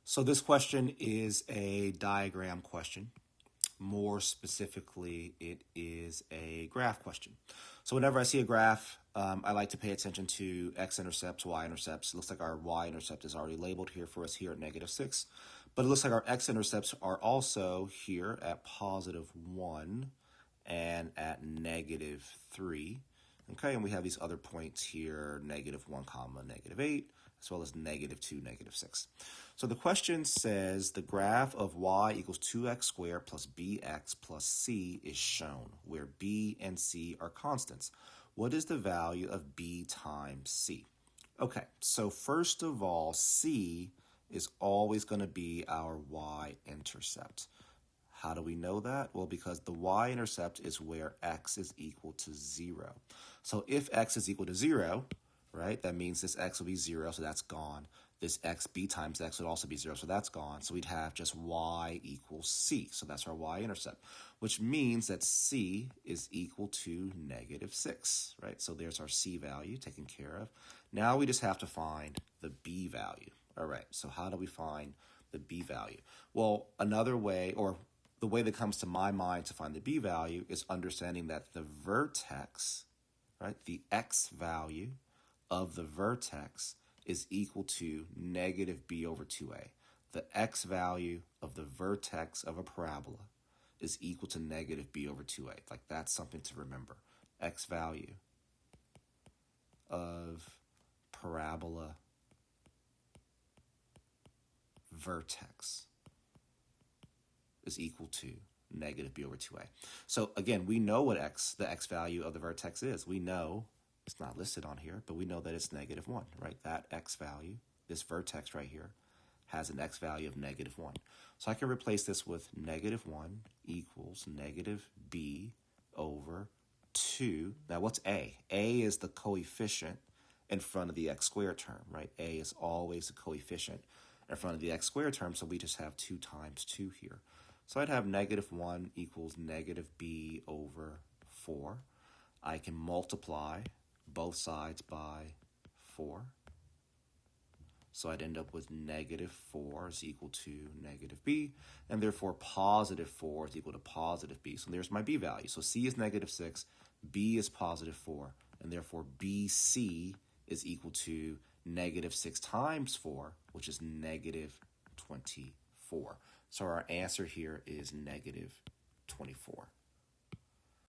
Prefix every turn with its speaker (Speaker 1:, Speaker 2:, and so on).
Speaker 1: So this question is a diagram question. More specifically, it is a graph question. So whenever I see a graph, I like to pay attention to x-intercepts, y-intercepts. It looks like our y-intercept is already labeled here for us here at -6. But it looks like our x-intercepts are also here at +1 and at -3. Okay, and we have these other points here, -1 comma -8, as well as -2, -6. So the question says the graph of y equals 2x squared plus bx plus c is shown, where b and c are constants. What is the value of b times c? Okay, so first of all, c is always going to be our y-intercept. How do we know that? Well, because the y-intercept is where x is equal to 0. So if x is equal to 0, right, that means this x will be 0, so that's gone. This x, b times x would also be 0, so that's gone. So we'd have just y equals c. So that's our y-intercept, which means that c is equal to -6, right? So there's our c value taken care of. Now we just have to find the b value. All right, so how do we find the b value? Well, another way, or the way that comes to my mind to find the b value is understanding that the vertex, right, the x value of the vertex is equal to -b over 2a. The x value of the vertex of a parabola is equal to -b over 2a. Like, that's something to remember. X value of parabola vertex is equal to -b over 2a. So again, we know what the x value of the vertex is. We know it's not listed on here, but we know that it's -1, right? That x value, this vertex right here, has an x value of -1. So I can replace this with -1 equals -b over 2. Now what's a? A is the coefficient in front of the x squared term, right? A is always a coefficient in front of the x squared term, so we just have 2 times 2 here. So I'd have -1 equals -b over 4. I can multiply both sides by 4. So I'd end up with -4 is equal to -b, and therefore +4 is equal to +b. So there's my b value. So c is -6, b is +4, and therefore bc is equal to -6 times 4, which is -24. So our answer here is -24.